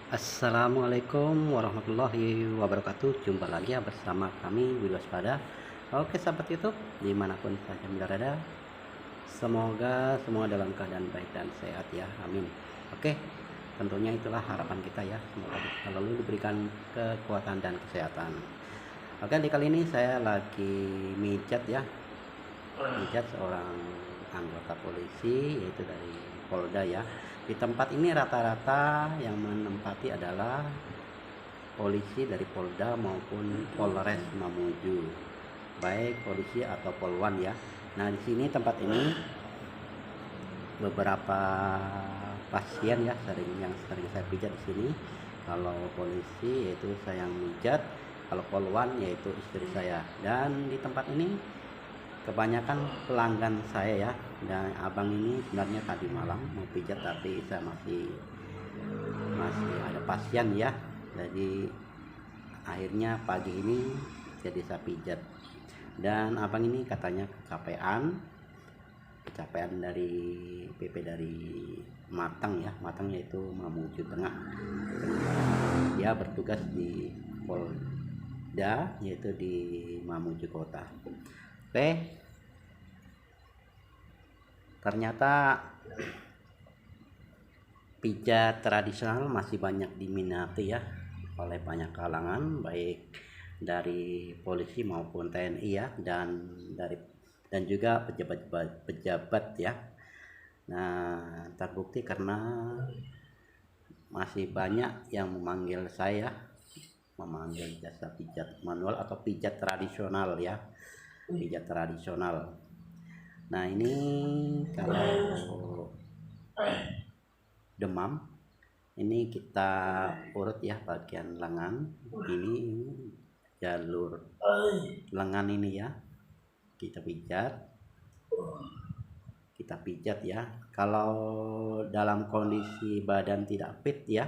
Assalamualaikum warahmatullahi wabarakatuh. Jumpa lagi ya bersama kami Budi Waspada. Oke sahabat YouTube, dimanapun saja berada, semoga semua dalam keadaan baik dan sehat ya, amin. Oke, tentunya itulah harapan kita ya, semoga selalu diberikan kekuatan dan kesehatan. Oke, di kali ini saya lagi mijat ya, mijat seorang anggota polisi, yaitu dari Polda ya. Di tempat ini rata-rata yang menempati adalah polisi dari Polda maupun Polres Mamuju, baik polisi atau Polwan ya. Nah, di sini tempat ini beberapa pasien ya yang sering saya pijat di sini. Kalau polisi yaitu saya yang pijat, kalau Polwan yaitu istri saya. Dan di tempat ini kebanyakan pelanggan saya ya. Dan abang ini sebenarnya tadi malam mau pijat, tapi saya masih ada pasien ya, jadi akhirnya pagi ini jadi saya pijat. Dan abang ini katanya kecapean dari PP dari Matang ya, Matang yaitu Mamuju Tengah. Dia bertugas di Polda yaitu di Mamuju Kota. Oke, ternyata pijat tradisional masih banyak diminati ya oleh banyak kalangan, baik dari polisi maupun TNI ya, dan juga pejabat ya. Nah, terbukti karena masih banyak yang memanggil saya, memanggil jasa pijat manual atau pijat tradisional ya, pijat tradisional. Nah, ini kalau demam ini kita urut ya bagian lengan, ini jalur lengan ini ya, kita pijat ya. Kalau dalam kondisi badan tidak fit ya,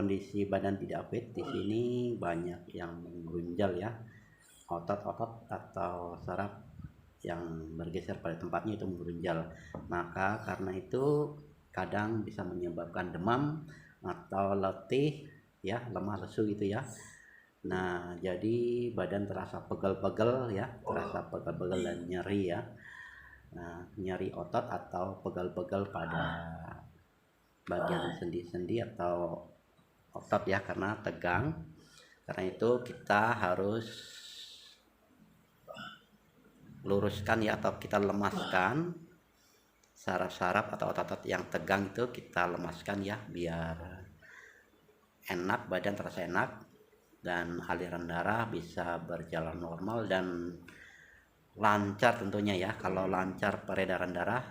di sini banyak yang menggunjal ya, otot-otot atau saraf yang bergeser pada tempatnya itu menggunjal. Maka karena itu kadang bisa menyebabkan demam atau letih ya, lemah lesu gitu ya. Nah, jadi badan terasa pegel-pegel ya, terasa pegel-pegel dan nyeri ya. Nah, nyeri otot atau pegel-pegel pada bagian sendi-sendi atau otot ya, karena tegang. Karena itu kita harus luruskan ya, atau kita lemaskan saraf-saraf atau otot-otot yang tegang itu, kita lemaskan ya biar enak, badan terasa enak dan aliran darah bisa berjalan normal dan lancar tentunya ya. Kalau lancar peredaran darah,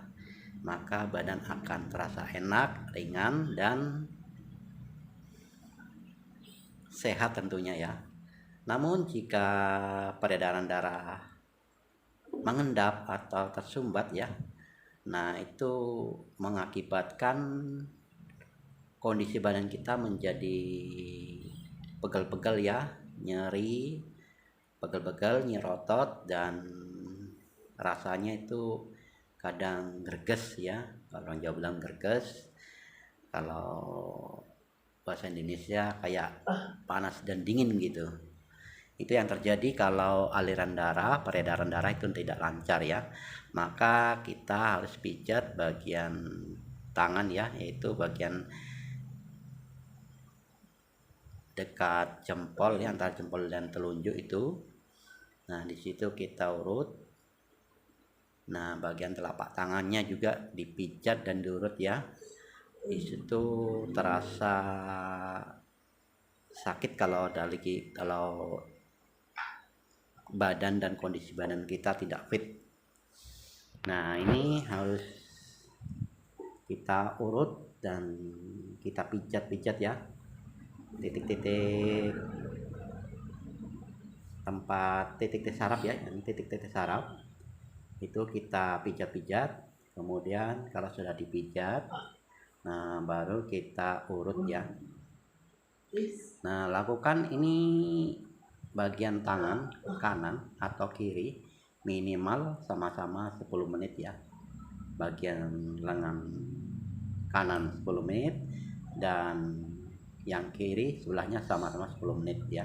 maka badan akan terasa enak, ringan dan sehat tentunya ya. Namun jika peredaran darah mengendap atau tersumbat ya, nah itu mengakibatkan kondisi badan kita menjadi pegel-pegel ya, nyeri, pegel-pegel, nyerotot, dan rasanya itu kadang greges ya, kalau orang Jawa bilang greges, kalau bahasa Indonesia kayak panas dan dingin gitu. Itu yang terjadi kalau aliran darah, peredaran darah itu tidak lancar ya. Maka kita harus pijat bagian tangan ya, yaitu bagian dekat jempol ya, antara jempol dan telunjuk itu. Nah, di situ kita urut. Nah, bagian telapak tangannya juga dipijat dan diurut ya. Di situ terasa sakit kalau badan dan kondisi badan kita tidak fit. Nah, ini harus kita urut dan kita pijat-pijat ya, titik-titik tempat titik-titik saraf ya, ini titik-titik saraf itu kita pijat-pijat. Kemudian kalau sudah dipijat, nah baru kita urut ya. Nah, lakukan ini bagian tangan kanan atau kiri minimal sama-sama 10 menit ya. Bagian lengan kanan 10 menit dan yang kiri sebelahnya sama-sama 10 menit ya.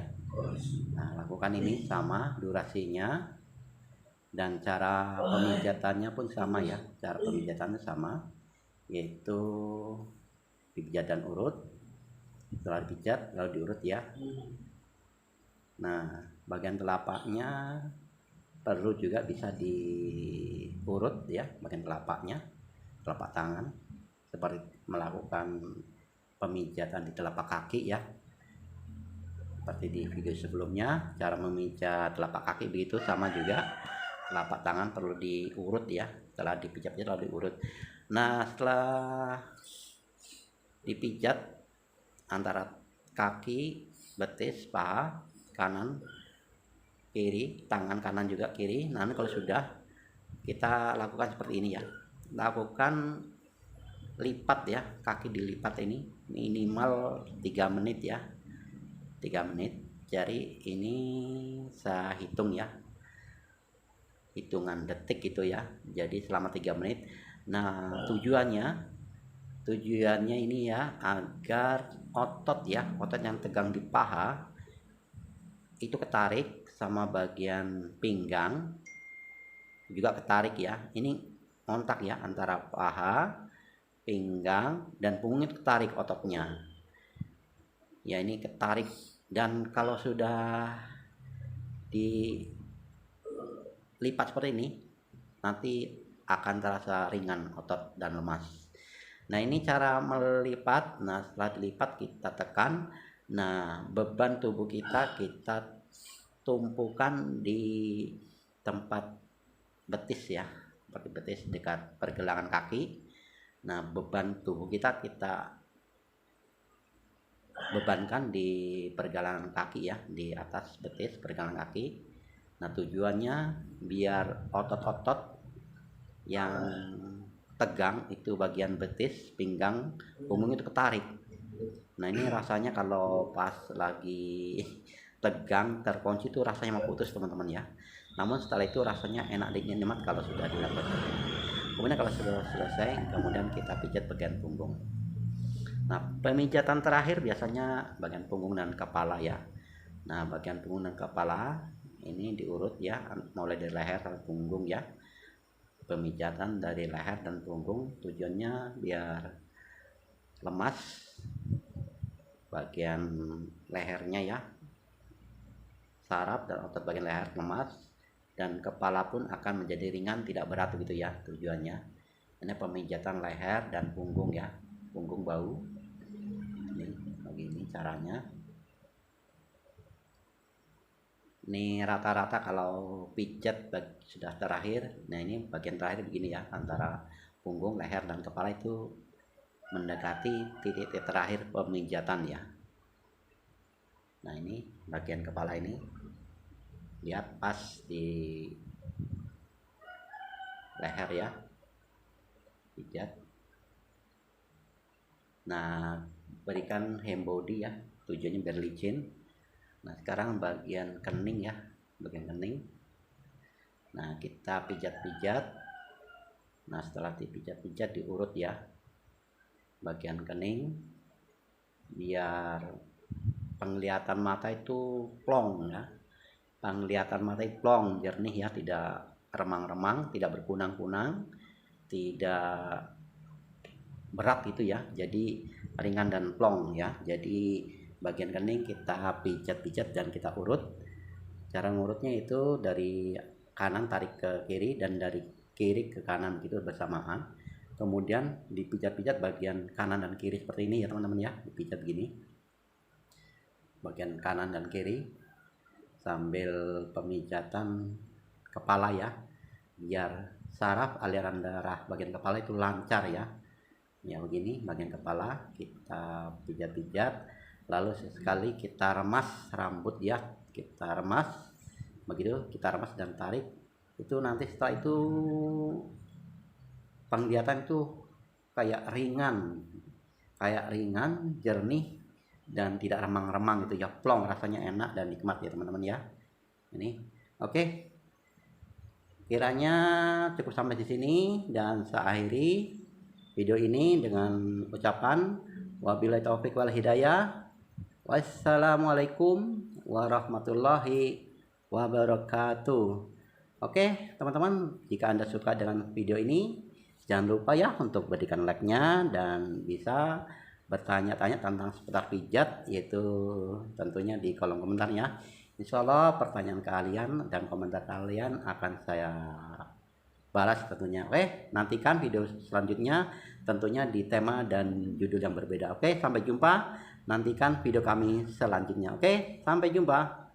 Nah, lakukan ini sama durasinya, dan cara pemijatannya pun sama ya. Cara pemijatannya sama, yaitu dipijat dan urut. Setelah dipijat lalu diurut ya. Nah, bagian telapaknya perlu juga bisa diurut ya, bagian telapaknya, telapak tangan, seperti melakukan pemijatan di telapak kaki ya, seperti di video sebelumnya. Cara memijat telapak kaki begitu sama juga, telapak tangan perlu diurut ya, setelah dipijat lalu diurut. Nah, setelah dipijat antara kaki, betis, paha, kanan, kiri, tangan kanan juga kiri. Nah, kalau sudah, kita lakukan seperti ini ya, lakukan lipat ya, kaki dilipat ini minimal 3 menit ya, 3 menit. Jadi ini saya hitung ya, hitungan detik gitu ya, jadi selama 3 menit. Nah, tujuannya ini ya, agar otot ya, otot yang tegang di paha itu ketarik, sama bagian pinggang juga ketarik ya. Ini kontak ya, antara paha, pinggang, dan punggung itu ketarik ototnya ya, ini ketarik. Dan kalau sudah dilipat seperti ini, nanti akan terasa ringan otot dan lemas. Nah, ini cara melipat. Nah, setelah dilipat kita tekan. Nah, beban tubuh kita tumpukan di tempat betis ya, seperti betis dekat pergelangan kaki. Nah, beban tubuh kita bebankan di pergelangan kaki ya, di atas betis pergelangan kaki. Nah, tujuannya biar otot-otot yang tegang itu bagian betis, pinggang, punggung itu ketarik. Nah, ini rasanya kalau pas lagi tegang, terkunci itu rasanya mau putus teman-teman ya. Namun setelah itu rasanya enak nikmat kalau sudah dilakukan. Kemudian kalau sudah selesai, kemudian kita pijat bagian punggung. Nah, pemijatan terakhir biasanya bagian punggung dan kepala ya. Nah, bagian punggung dan kepala ini diurut ya, mulai dari leher sampai punggung ya. Pemijatan dari leher dan punggung tujuannya biar lemas bagian lehernya ya, saraf dan otot bagian leher lemas, dan kepala pun akan menjadi ringan, tidak berat gitu ya tujuannya. Ini pemijatan leher dan punggung ya, punggung bau. Ini begini caranya. Ini rata-rata kalau pijat sudah terakhir. Nah, ini bagian terakhir begini ya, antara punggung, leher, dan kepala itu mendekati titik terakhir pemijatan ya. Nah, ini bagian kepala ini, lihat pas di leher ya, pijat. Nah, berikan hand body ya, tujuannya biar licin. Nah, sekarang bagian kening ya, bagian kening. Nah, kita pijat-pijat. Nah, setelah dipijat-pijat diurut ya bagian kening, biar penglihatan mata itu plong ya, penglihatan mata itu plong, jernih ya, tidak remang-remang, tidak berkunang-kunang, tidak berat gitu ya, jadi ringan dan plong ya. Jadi bagian kening kita pijat-pijat dan kita urut. Cara ngurutnya itu dari kanan tarik ke kiri dan dari kiri ke kanan gitu bersamaan. Kemudian dipijat-pijat bagian kanan dan kiri seperti ini ya teman-teman ya, dipijat gini bagian kanan dan kiri sambil pemijatan kepala ya, biar saraf aliran darah bagian kepala itu lancar ya. Ya, begini bagian kepala kita pijat-pijat, lalu sesekali kita remas rambut ya, kita remas begitu, kita remas dan tarik. Itu nanti setelah itu penglihatan itu kayak ringan, jernih, dan tidak remang-remang gitu ya, plong, rasanya enak dan nikmat ya teman-teman ya. Ini oke, kiranya cukup sampai di sini, dan saya akhiri video ini dengan ucapan wabillahi taufik wal hidayah. Wassalamualaikum warahmatullahi wabarakatuh. Oke, teman-teman, jika Anda suka dengan video ini, jangan lupa ya untuk berikan like-nya dan bisa bertanya-tanya tentang seputar pijat, yaitu tentunya di kolom komentarnya. Insya Allah pertanyaan kalian dan komentar kalian akan saya balas tentunya. Oke, nantikan video selanjutnya tentunya di tema dan judul yang berbeda. Oke, sampai jumpa. Nantikan video kami selanjutnya. Oke, sampai jumpa.